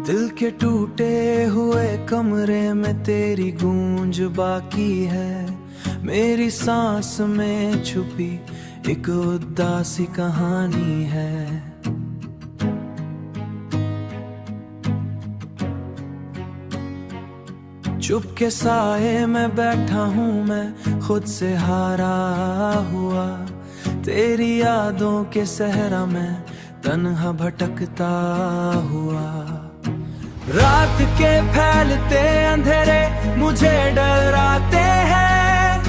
दिल के टूटे हुए कमरे में तेरी गूंज बाकी है। मेरी सांस में छुपी एक उदासी कहानी है। चुप के साए में बैठा हूँ मैं खुद से हारा हुआ। तेरी यादों के सहरा में तन्हा भटकता हुआ। रात के फैलते अंधेरे मुझे डराते हैं।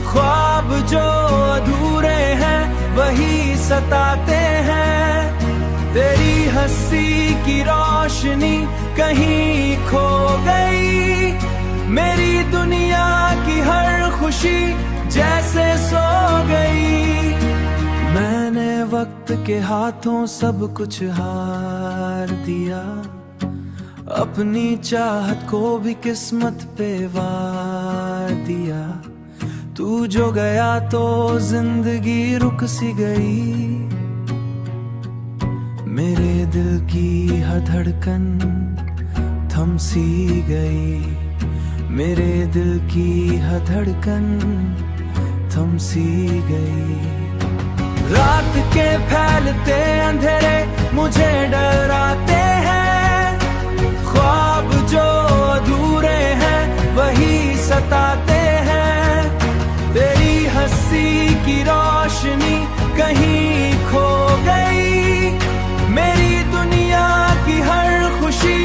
ख्वाब जो अधूरे हैं वही सताते हैं। तेरी हंसी की रोशनी कहीं खो गई। मेरी दुनिया की हर खुशी जैसे सो गई। मैंने वक्त के हाथों सब कुछ हार दिया। अपनी चाहत को भी किस्मत पे वार दिया। तू जो गया तो जिंदगी रुक सी गई। मेरे दिल की हर धड़कन थम सी गई। मेरे दिल की हर धड़कन थम सी गई। रात के फैलते अंधेरे मुझे डराते हैं। ख्वाब जो अधूरे हैं वही सताते हैं। तेरी हंसी की रोशनी कहीं खो गई। मेरी दुनिया की हर खुशी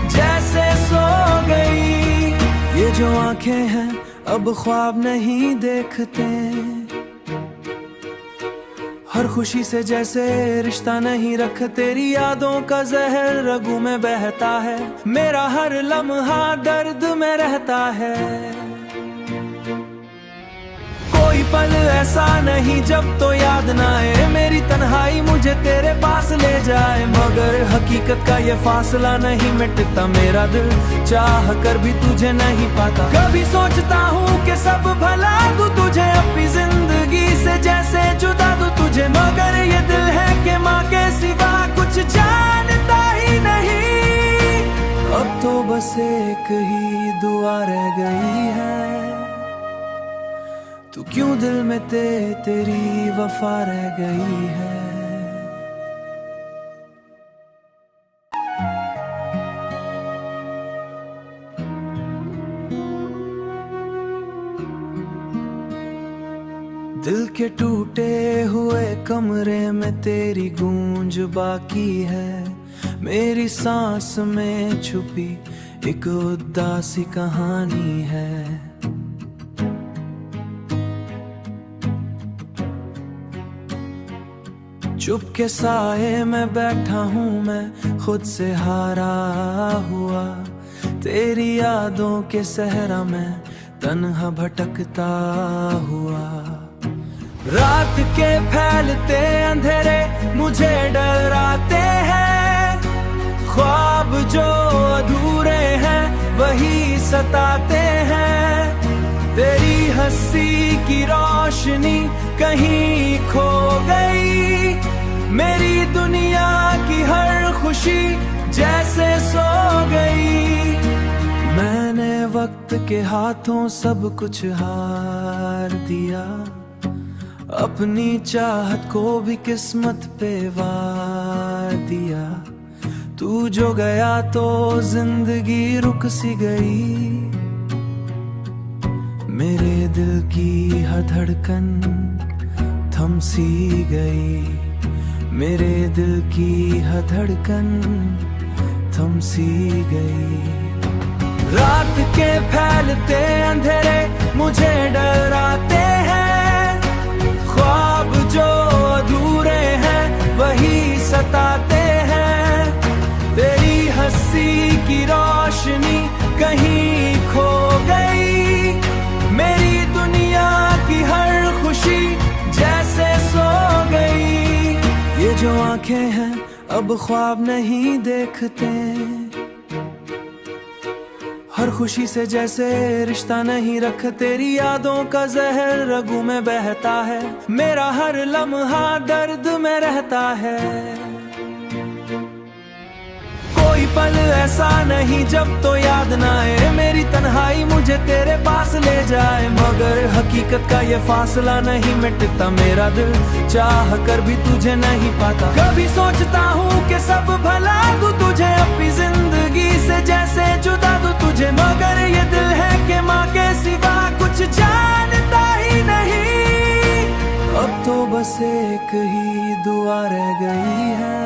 जैसे सो गई। ये जो आंखें हैं अब ख्वाब नहीं देखते। हर खुशी से जैसे रिश्ता नहीं रख। तेरी यादों का जहर रगों में बहता है। मेरा हर लम्हा दर्द में रहता है। कोई पल ऐसा नहीं जब तो याद ना आए। मेरी तन्हाई मुझे तेरे पास ले जाए। मगर हकीकत का ये फासला नहीं मिटता। मेरा दिल चाह कर भी तुझे नहीं पाता। कभी सोचता हूँ कि सब भला दूं तुझे अपनी जिंदगी से जैसे जुदा दूं तुझे। मगर ये दिल है कि माँ के सिवा कुछ जानता ही नहीं। अब तो बस एक ही दुआ रह गई है। तू क्यों दिल में तेरी वफा रह गई है। दिल के टूटे हुए कमरे में तेरी गूंज बाकी है। मेरी सांस में छुपी एक उदासी कहानी है। चुप के साए में बैठा हूँ मैं खुद से हारा हुआ। तेरी यादों के सहरा में तन्हा भटकता हुआ। रात के फैलते अंधेरे मुझे डराते हैं। ख्वाब जो अधूरे हैं वही सताते हैं। तेरी हंसी की रोशनी कहीं खो गई। मेरी दुनिया की हर खुशी जैसे सो गई। मैंने वक्त के हाथों सब कुछ हार दिया। अपनी चाहत को भी किस्मत पे वार दिया। तू जो गया तो जिंदगी रुक सी गई। मेरे दिल की हर धड़कन थम सी गई। मेरे दिल की हर धड़कन थम सी गई। रात के फैलते अंधेरे मुझे डराते हैं। ख्वाब जो अधूरे हैं वही सताते हैं। तेरी हंसी की रोशनी कहीं खो गई। मेरी दुनिया की हर खुशी जैसे सो गई। ये जो आंखें हैं अब ख्वाब नहीं देखते। हर खुशी से जैसे रिश्ता नहीं रख। तेरी यादों का जहर रगों में बहता है। मेरा हर लम्हा दर्द में रहता है। कोई पल ऐसा नहीं जब तो याद ना आए मेरी तन्हाई मुझे तेरे पास ले जाए, मगर हकीकत का ये फासला नहीं मिटता, मेरा दिल चाह कर भी तुझे नहीं पाता। कभी सोचता हूँ कि सब भला दूं तुझे अपनी जिंदगी से, जैसे जुदा दूं तुझे, मगर ये दिल है कि माँ के सिवा कुछ जानता ही नहीं। अब तो बस एक ही दुआ रह गई है,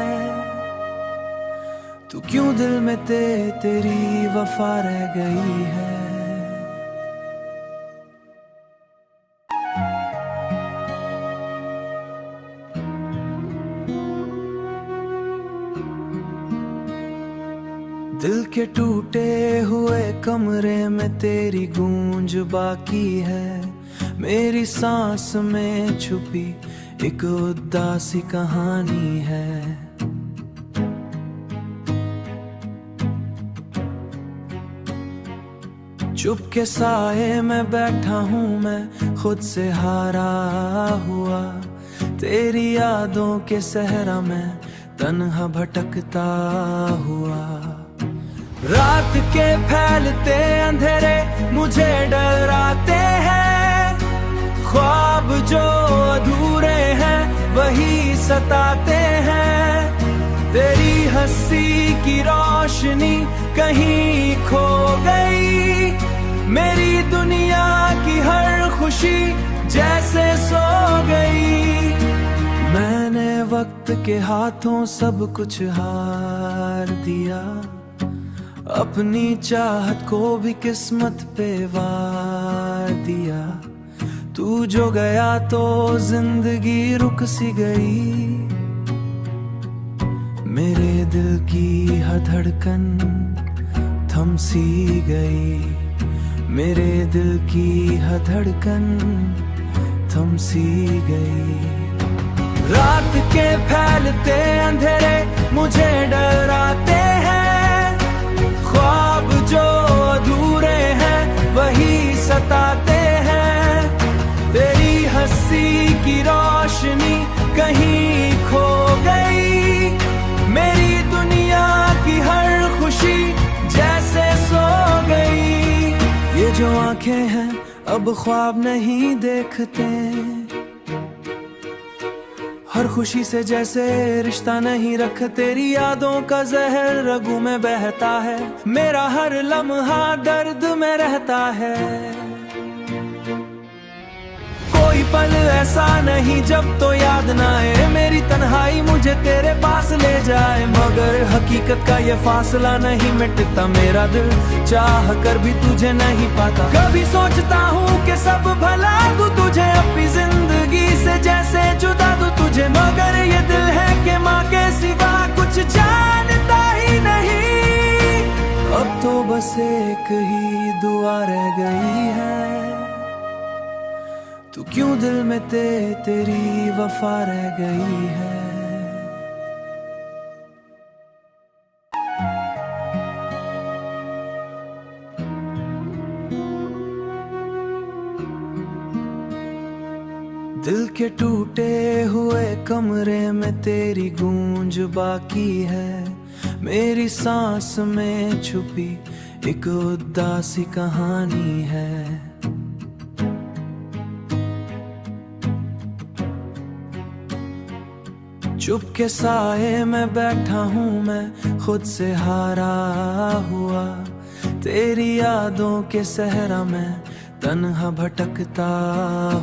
तू क्यों दिल में तेरी वफा रह गई है। दिल के टूटे हुए कमरे में तेरी गूंज बाकी है, मेरी सांस में छुपी एक उदासी कहानी है। चुप के साए में बैठा हूँ मैं खुद से हारा हुआ, तेरी यादों के सहरा में तन्हा भटकता हुआ। रात के फैलते अंधेरे मुझे डराते हैं, ख्वाब जो अधूरे हैं वही सताते हैं। तेरी हंसी की रोशनी कहीं खो गई, मेरी दुनिया की हर खुशी जैसे सो गई। मैंने वक्त के हाथों सब कुछ हार दिया, अपनी चाहत को भी किस्मत पे वार दिया। तू जो गया तो जिंदगी रुक सी गई, मेरे दिल की हर धड़कन थम सी गई, मेरे दिल की हर धड़कन थम सी गई। रात के फैलते अंधेरे मुझे डराते हैं, ख्वाब जो अधूरे हैं वही सताते हैं। तेरी हंसी की रोशनी कहीं खो गई, मेरी दुनिया की हर खुशी जैसे सो गई। ये जो आंखें हैं अब ख्वाब नहीं देखते, हर खुशी से जैसे रिश्ता नहीं रख। तेरी यादों का जहर रगों में बहता है, मेरा हर लम्हा दर्द में रहता है। कोई पल ऐसा नहीं जब तो याद ना आए मेरी तन्हाई मुझे तेरे पास ले जाए, मगर हकीकत का ये फासला नहीं मिटता, मेरा दिल चाह कर भी तुझे नहीं पाता। कभी सोचता हूँ कि सब भला दूं तुझे अपनी जिंदगी से, जैसे जुदा दूं तुझे, मगर ये दिल है कि माँ के सिवा कुछ जानता ही नहीं। अब तो बस एक ही दुआ रह गई है, तू क्यों दिल में तेरी वफा रह गई है। दिल के टूटे हुए कमरे में तेरी गूंज बाकी है, मेरी सांस में छुपी एक उदासी कहानी है। चुप के साए में बैठा हूँ मैं खुद से हारा हुआ, तेरी यादों के सहरा में तन्हा भटकता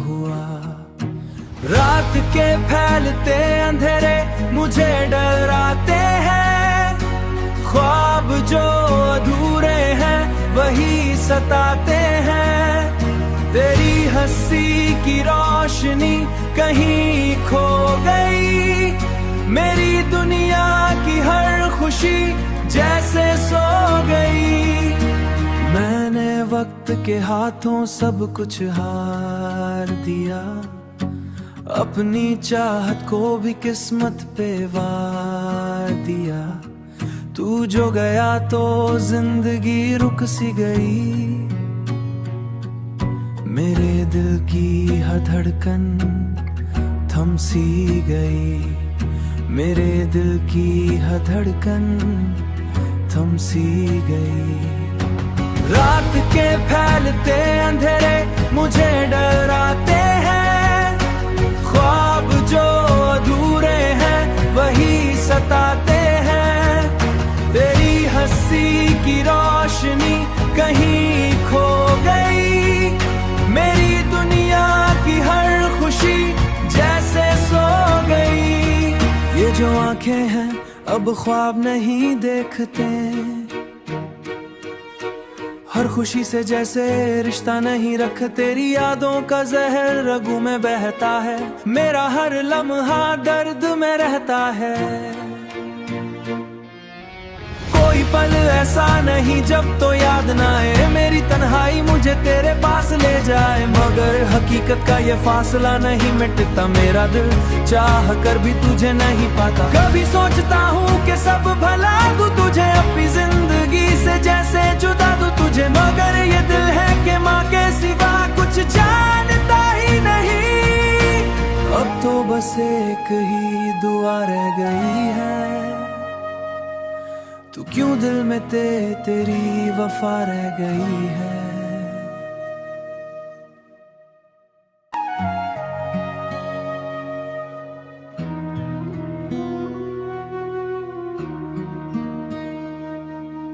हुआ। रात के फैलते अंधेरे मुझे डराते हैं, ख्वाब जो अधूरे हैं वही सताते हैं। तेरी हंसी की रोशनी कहीं खो गई, मेरी दुनिया की हर खुशी जैसे सो गई। मैंने वक्त के हाथों सब कुछ हार दिया, अपनी चाहत को भी किस्मत पे वार दिया। तू जो गया तो जिंदगी रुक सी गई, मेरे दिल की हर धड़कन थम सी गई, मेरे दिल की हर धड़कन थम सी गई। रात के फैलते अंधेरे मुझे डराते हैं, ख्वाब जो अधूरे हैं वही सताते हैं। तेरी हंसी की रोशनी कहीं खो गई, मेरी दुनिया की हर खुशी जैसे सो गई। ये जो आंखें हैं अब ख्वाब नहीं देखते, हर खुशी से जैसे रिश्ता नहीं रख। तेरी यादों का जहर रगों में बहता है, मेरा हर लम्हा दर्द में रहता है। कोई पल ऐसा नहीं जब तो याद ना आए, मेरी तन्हाई मुझे तेरे पास ले जाए। मगर हकीकत का ये फासला नहीं मिटता, मेरा दिल चाह कर भी तुझे नहीं पाता। कभी सोचता हूँ कि सब भला दूं तुझे, अपनी जिंदगी से जैसे जुदा दूं तुझे। मगर ये दिल है कि माँ के सिवा कुछ जानता ही नहीं। अब तो बस एक ही दुआ रह गई है, तू क्यों दिल में तेरी वफा रह गई है।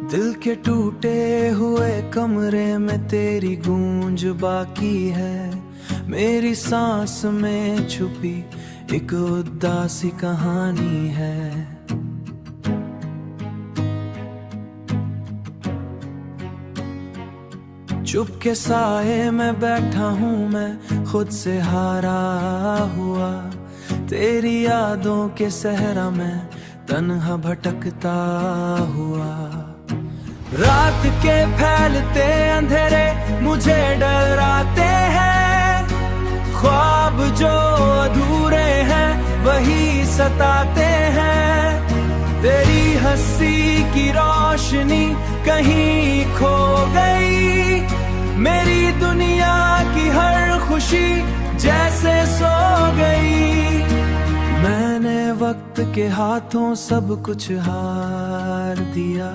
दिल के टूटे हुए कमरे में तेरी गूंज बाकी है, मेरी सांस में छुपी एक उदासी कहानी है। चुप के साए में बैठा हूँ मैं खुद से हारा हुआ, तेरी यादों के सहरा में तन्हा भटकता हुआ। रात के फैलते अंधेरे मुझे डराते हैं, ख्वाब जो अधूरे हैं वही सताते हैं। तेरी हंसी की रोशनी कहीं खो गई, मेरी दुनिया की हर खुशी जैसे सो गई। मैंने वक्त के हाथों सब कुछ हार दिया,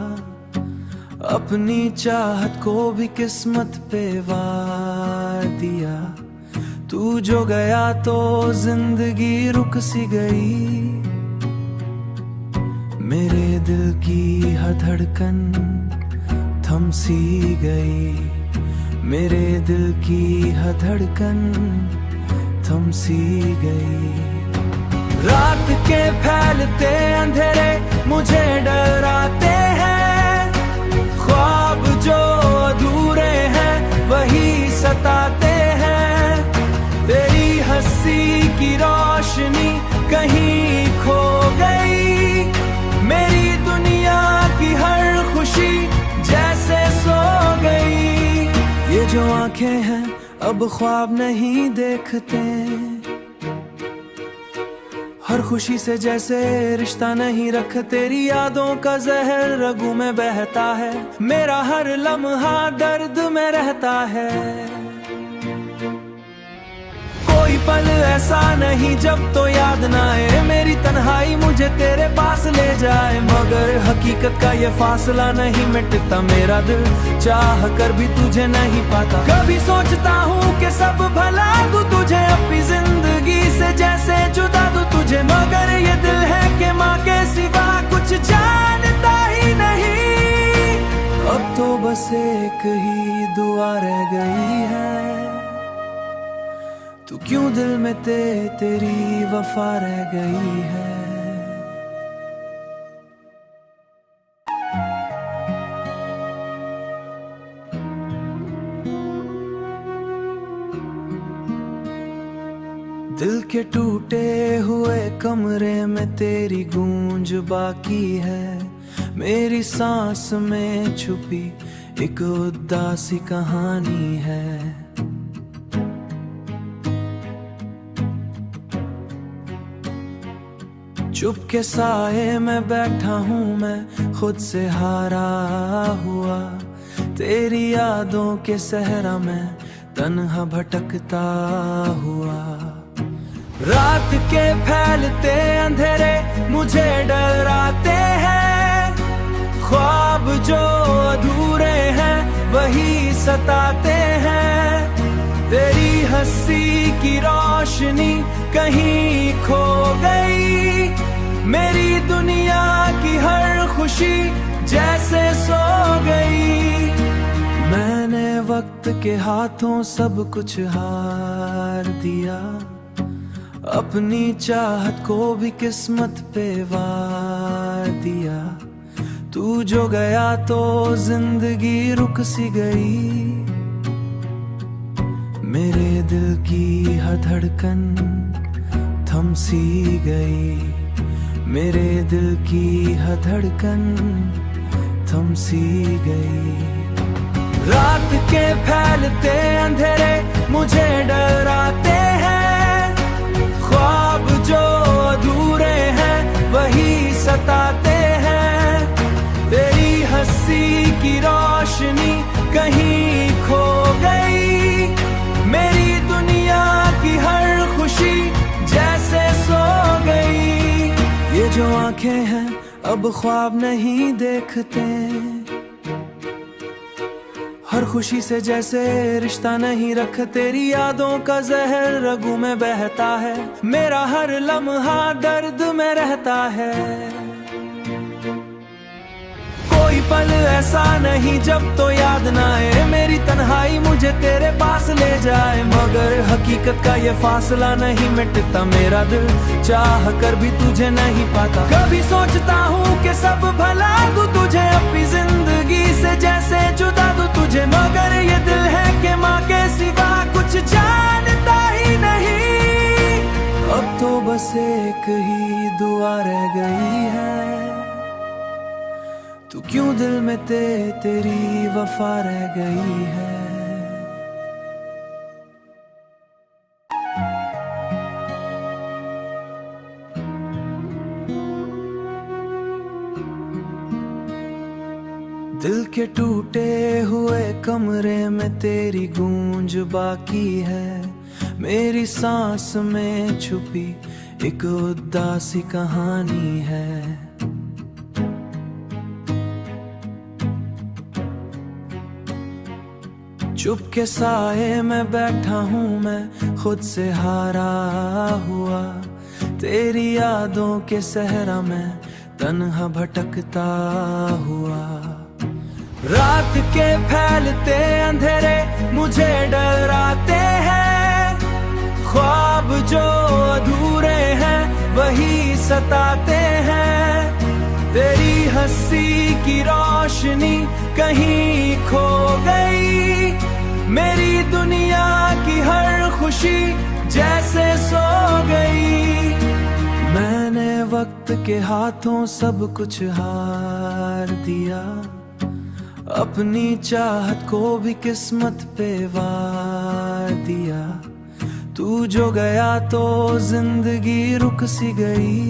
अपनी चाहत को भी किस्मत पे वार दिया। तू जो गया तो जिंदगी रुक सी गई, मेरे दिल की हर धड़कन थम सी गई। मेरे दिल की हर धड़कन थम सी गई। रात के फैलते अंधेरे मुझे डराते हैं, ख्वाब जो अधूरे हैं वही सताते हैं। तेरी हंसी की रोशनी कहीं खो गई, मेरी दुनिया की हर खुशी जैसे सो गई। ये जो आंखें हैं अब ख्वाब नहीं देखते, हर खुशी से जैसे रिश्ता नहीं रख। तेरी यादों का जहर रगों में बहता है, मेरा हर लम्हा दर्द में रहता है। कोई पल ऐसा नहीं जब तो याद ना आए, मेरी तन्हाई मुझे तेरे पास ले जाए। मगर हकीकत का ये फासला नहीं मिटता, मेरा दिल चाह कर भी तुझे नहीं पाता। कभी सोचता हूँ कि सब भला दूं तुझे, अपनी जिंदगी से जैसे जुदा दूं तुझे। मगर ये दिल है कि माँ के सिवा कुछ जानता ही नहीं। अब तो बस एक ही दुआ रह गई है, तू क्यों दिल में तेरी वफा रह गई है। दिल के टूटे हुए कमरे में तेरी गूंज बाकी है, मेरी सांस में छुपी एक उदासी कहानी है। चुप के साए में बैठा हूँ मैं खुद से हारा हुआ, तेरी यादों के सहरा में तन्हा भटकता हुआ। रात के फैलते अंधेरे मुझे डराते हैं, ख्वाब जो अधूरे हैं वही सताते हैं। तेरी हंसी की रोशनी कहीं खो गई, मेरी दुनिया की हर खुशी जैसे सो गई। मैंने वक्त के हाथों सब कुछ हार दिया, अपनी चाहत को भी किस्मत पे वार दिया। तू जो गया तो जिंदगी रुक सी गई, मेरे दिल की हर धड़कन थम सी गई, मेरे दिल की हर धड़कन थम सी गई। रात के फैलते अंधेरे मुझे डराते हैं, ख्वाब जो अधूरे हैं वही सताते हैं। तेरी हंसी की रोशनी कहीं खो गई, मेरी दुनिया की हर खुशी जैसे सो गई। ये जो आंखें हैं अब ख्वाब नहीं देखते, हर खुशी से जैसे रिश्ता नहीं रख। तेरी यादों का जहर रगों में बहता है, मेरा हर लम्हा दर्द में रहता है। कोई पल ऐसा नहीं जब तो याद ना आए, मेरी तन्हाई मुझे तेरे पास ले जाए। मगर हकीकत का ये फासला नहीं मिटता, मेरा दिल चाह कर भी तुझे नहीं पाता। कभी सोचता हूँ कि सब भला दूं तुझे अपनी जिंदगी से, जैसे जुदा दूं तुझे। मगर ये दिल है कि माँ के सिवा कुछ जानता ही नहीं। अब तो बस एक ही दुआ रह गई है, तू क्यों दिल में तेरी वफा रह गई है। दिल के टूटे हुए कमरे में तेरी गूंज बाकी है, मेरी सांस में छुपी एक उदासी कहानी है। चुप के साए में बैठा हूँ मैं खुद से हारा हुआ, तेरी यादों के सहरा में तन्हा भटकता हुआ। रात के फैलते अंधेरे मुझे डराते हैं, ख्वाब जो अधूरे हैं वही सताते हैं। तेरी हंसी की रोशनी कहीं खो गई, मेरी दुनिया की हर खुशी जैसे सो गई। मैंने वक्त के हाथों सब कुछ हार दिया, अपनी चाहत को भी किस्मत पे वार दिया। तू जो गया तो जिंदगी रुक सी गई,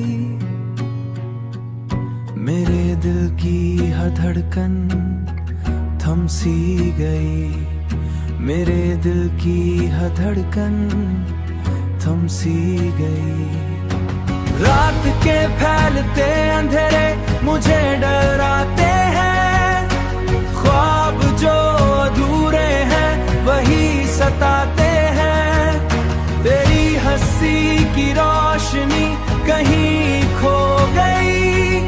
मेरे दिल की हर धड़कन थम सी गई, मेरे दिल की हर धड़कन थम सी गई। रात के फैलते अंधेरे मुझे डराते हैं, ख्वाब जो अधूरे हैं वही सताते हैं। तेरी हंसी की रोशनी कहीं खो गई,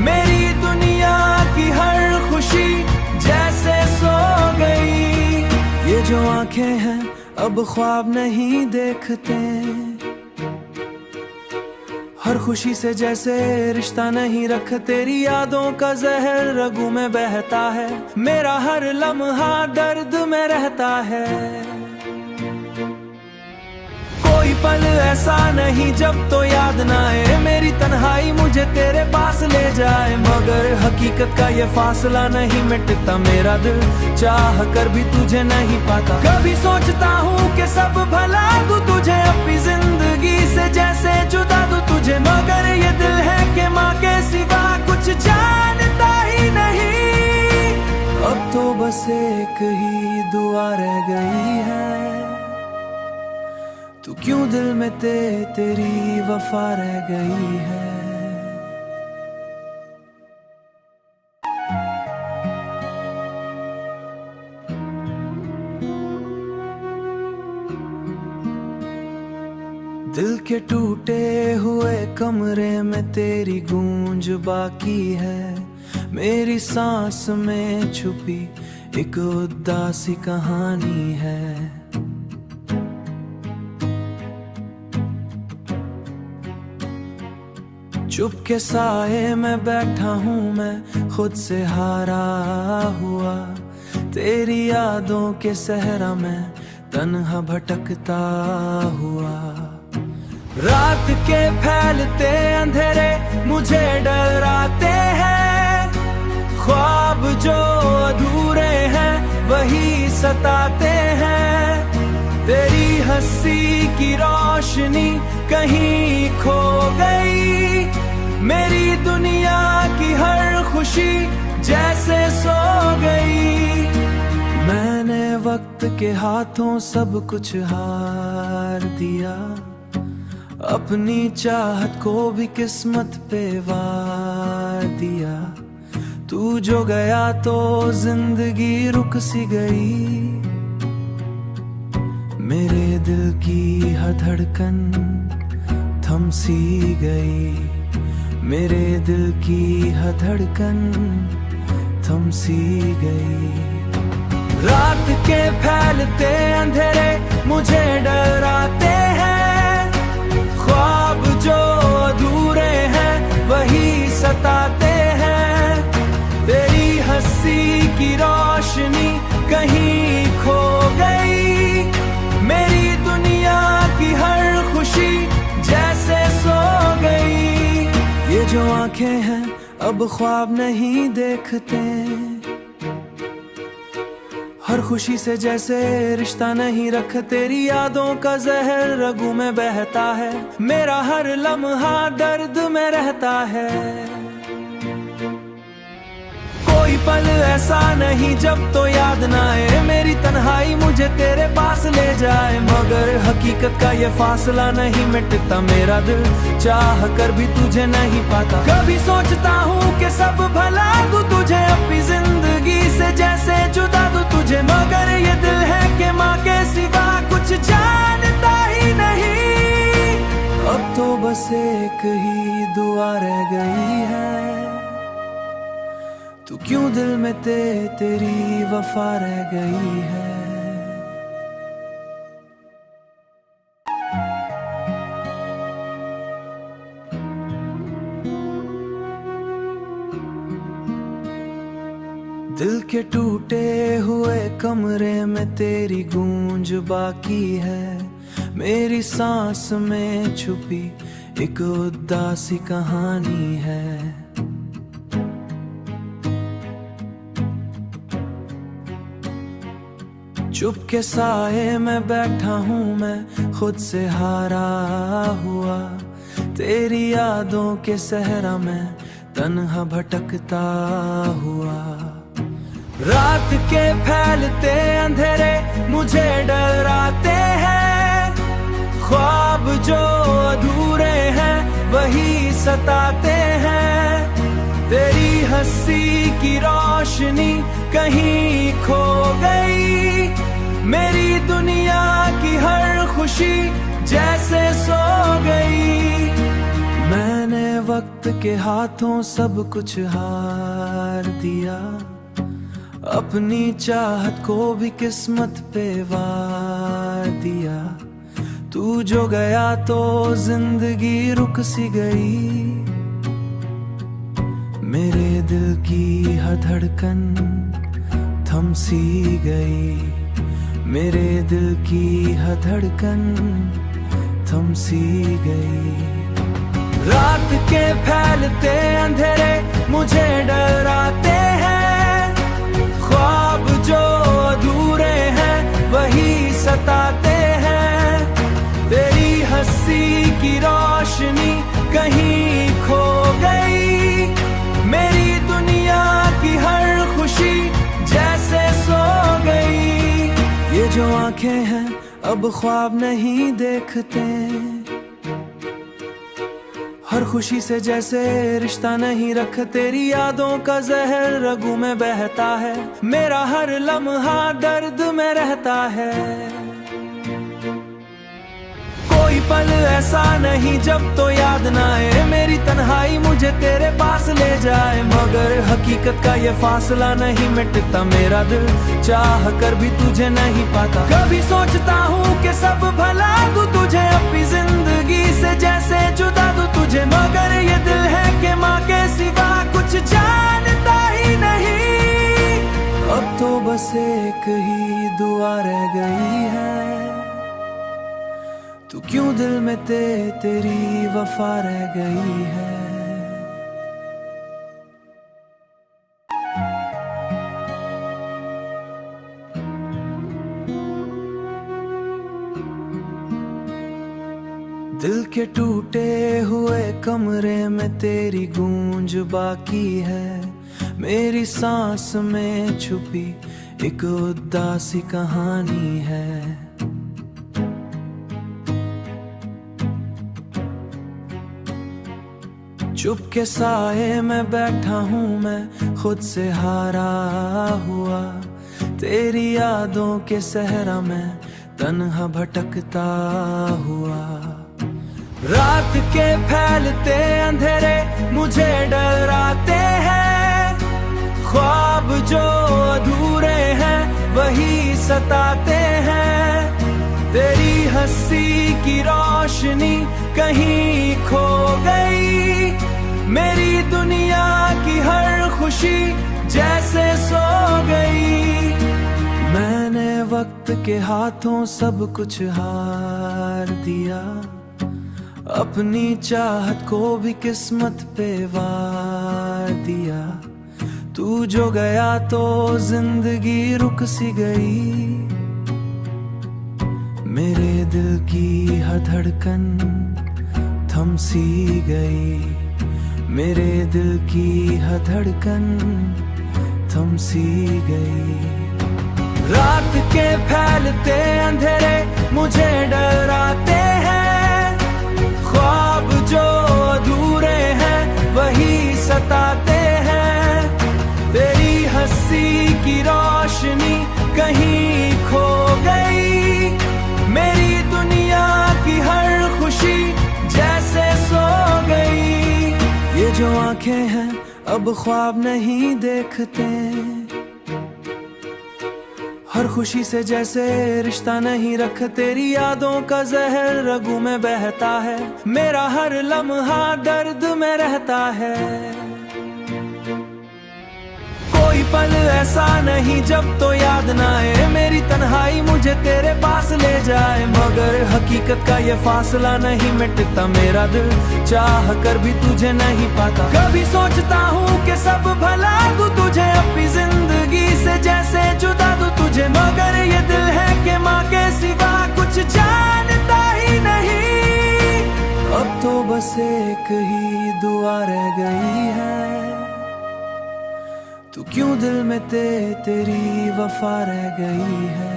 मेरी दुनिया की हर खुशी जैसे सो गई। ये जो आंखें हैं अब ख्वाब नहीं देखते, हर खुशी से जैसे रिश्ता नहीं रख। तेरी यादों का जहर रगों में बहता है, मेरा हर लम्हा दर्द में रहता है। कोई पल ऐसा नहीं जब तो याद ना आए, मेरी तन्हाई मुझे तेरे पास ले जाए। मगर हकीकत का ये फासला नहीं मिटता, मेरा दिल चाह कर भी तुझे नहीं पाता। कभी सोचता हूँ कि सब भला दूं तुझे अपनी जिंदगी से, जैसे जुदा दूं तुझे। मगर ये दिल है कि माँ के सिवा कुछ जानता ही नहीं। अब तो बस एक ही दुआ रह गई है, तू क्यों दिल में तेरी वफा रह गई है। दिल के टूटे हुए कमरे में तेरी गूंज बाकी है, मेरी सांस में छुपी एक उदासी कहानी है। चुप के साए में बैठा हूँ मैं खुद से हारा हुआ, तेरी यादों के सहरा में तन्हा भटकता हुआ। रात के फैलते अंधेरे मुझे डराते हैं, ख्वाब जो अधूरे हैं वही सताते हैं। तेरी हंसी की रोशनी कहीं खो गई, मेरी दुनिया की हर खुशी जैसे सो गई। मैंने वक्त के हाथों सब कुछ हार दिया, अपनी चाहत को भी किस्मत पे वार दिया। तू जो गया तो जिंदगी रुक सी गई, मेरे दिल की हर धड़कन थम सी गई, मेरे दिल की हर धड़कन थम सी गई। रात के फैलते अंधेरे मुझे डराते हैं, ख्वाब जो अधूरे हैं वही सताते हैं। तेरी हंसी की रोशनी कहीं खो गई, मेरी दुनिया की हर खुशी जैसे सो गई। ये जो आंखें हैं अब ख्वाब नहीं देखते, हर खुशी से जैसे रिश्ता नहीं रख। तेरी यादों का जहर रगों में बहता है, मेरा हर लम्हा दर्द में रहता है। कोई पल ऐसा नहीं जब तो याद ना आए, मेरी तन्हाई मुझे तेरे पास ले जाए। मगर हकीकत का ये फासला नहीं मिटता, मेरा दिल चाह कर भी तुझे नहीं पाता। कभी सोचता हूँ कि सब भला दूं तुझे, अपनी जिंदगी से जैसे जुदा दूं तुझे। मगर ये दिल है कि माँ के सिवा कुछ जानता ही नहीं। अब तो बस एक ही दुआ रह गई है, तू क्यों दिल में तेरी वफा रह गई है। दिल के टूटे हुए कमरे में तेरी गूंज बाकी है, मेरी सांस में छुपी एक उदासी कहानी है। चुप के साए में बैठा हूँ मैं खुद से हारा हुआ, तेरी यादों के सहरा में तन्हा भटकता हुआ। रात के फैलते अंधेरे मुझे डराते हैं, ख्वाब जो अधूरे हैं वही सताते हैं। तेरी हंसी की रोशनी कहीं खो गई, मेरी दुनिया की हर खुशी जैसे सो गई। मैंने वक्त के हाथों सब कुछ हार दिया, अपनी चाहत को भी किस्मत पे वार दिया। तू जो गया तो जिंदगी रुक सी गई, मेरे दिल की हर धड़कन थम सी गई, मेरे दिल की हर धड़कन थम सी गई। रात के फैलते अंधेरे मुझे डराते हैं, ख्वाब जो अधूरे हैं वही सताते हैं। तेरी हंसी की रोशनी कहीं खो गई, मेरी दुनिया की हर खुशी जैसे सो गई। ये जो आंखें हैं अब ख्वाब नहीं देखते, हर खुशी से जैसे रिश्ता नहीं रख। तेरी यादों का जहर रगों में बहता है, मेरा हर लम्हा दर्द में रहता है। कोई पल ऐसा नहीं जब तो याद ना आए, मेरी तन्हाई मुझे तेरे पास ले जाए। मगर हकीकत का ये फासला नहीं मिटता, मेरा दिल चाह कर भी तुझे नहीं पाता। कभी सोचता हूँ कि सब भला दूं तुझे अपनी जिंदगी से, जैसे जुदा दूं तुझे, मगर ये दिल है कि माँ के सिवा कुछ जानता ही नहीं। अब तो बस एक ही दुआ रह गई है, तू क्यों दिल में तेरी वफा रह गई है। दिल के टूटे हुए कमरे में तेरी गूंज बाकी है, मेरी सांस में छुपी एक उदासी कहानी है। चुप के साए में बैठा हूँ मैं खुद से हारा हुआ, तेरी यादों के सहरा में तन्हा भटकता हुआ। रात के फैलते अंधेरे मुझे डराते हैं, ख्वाब जो अधूरे हैं वही सताते हैं। तेरी हंसी की रोशनी कहीं खो गई, मेरी दुनिया की हर खुशी जैसे सो गई। मैंने वक्त के हाथों सब कुछ हार दिया, अपनी चाहत को भी किस्मत पे वार दिया। तू जो गया तो जिंदगी रुक सी गई, मेरे दिल की हर धड़कन थम सी गई, मेरे दिल की हर धड़कन थम सी गई। रात के फैलते अंधेरे मुझे डराते हैं, ख्वाब जो अधूरे हैं वही सताते हैं। तेरी हंसी की रोशनी कहीं खो गई, मेरी दुनिया की हर खुशी जैसे सो गई। ये जो आंखें हैं अब ख्वाब नहीं देखते, हर खुशी से जैसे रिश्ता नहीं रख। तेरी यादों का जहर रगों में बहता है, मेरा हर लम्हा दर्द में रहता है। कोई पल ऐसा नहीं जब तो याद ना आए, मेरी तन्हाई मुझे तेरे पास ले जाए। मगर हकीकत का ये फासला नहीं मिटता, मेरा दिल चाह कर भी तुझे नहीं पाता। कभी सोचता हूँ कि सब भला दूं तुझे अपनी जिंदगी से, जैसे जुदा दूं तुझे, मगर ये दिल है कि माँ के सिवा कुछ जानता ही नहीं। अब तो बस एक ही दुआ रह गई है, तू क्यों दिल में तेरी वफा रह गई है।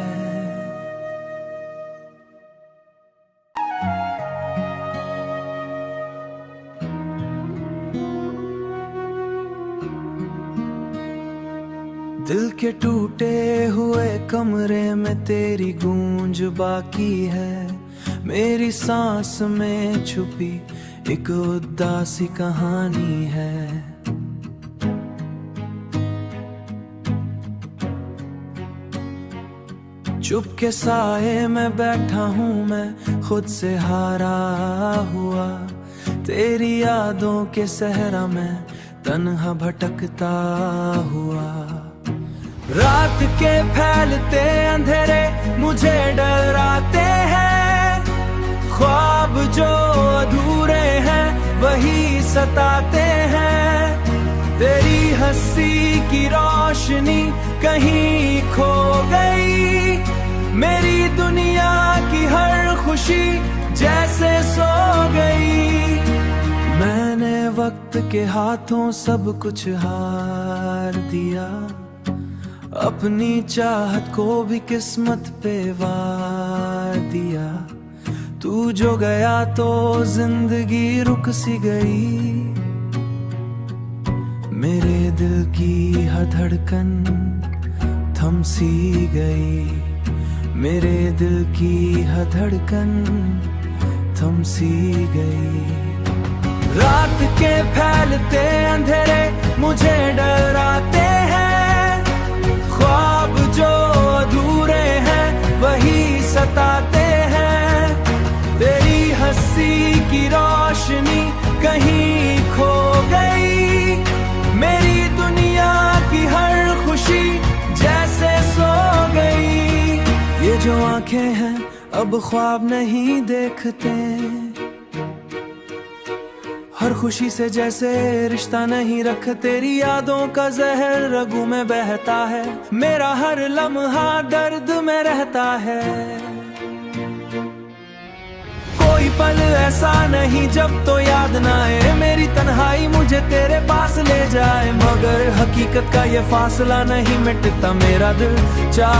दिल के टूटे हुए कमरे में तेरी गूंज बाकी है, मेरी सांस में छुपी एक उदासी कहानी है। चुप के साए में बैठा हूँ मैं खुद से हारा हुआ, तेरी यादों के सहरा में तन्हा भटकता हुआ। रात के फैलते अंधेरे मुझे डराते हैं, ख्वाब जो अधूरे हैं वही सताते हैं। तेरी हंसी की रोशनी कहीं खो गई, मेरी दुनिया की हर खुशी जैसे सो गई। मैंने वक्त के हाथों सब कुछ हार दिया, अपनी चाहत को भी किस्मत पे वार दिया। तू जो गया तो जिंदगी रुक सी गई, मेरे दिल की हर धड़कन थम सी गई, मेरे दिल की हर धड़कन सी गई। रात के फैलते अंधेरे मुझे डराते हैं, ख्वाब जो अधूरे हैं वही सताते हैं। तेरी हंसी की रोशनी कहीं खो गई, मेरी दुनिया की हर खुशी जैसे सो गई। ये जो आंखें हैं अब ख्वाब नहीं देखते, हर खुशी से जैसे रिश्ता नहीं रख। तेरी यादों का जहर रगों में बहता है, मेरा हर लम्हा दर्द में रहता है। कोई पल ऐसा नहीं जब तो याद ना आए, मेरी तन्हाई मुझे तेरे पास ले जाए। मगर हकीकत का ये फासला नहीं मिटता, मेरा दिल चाह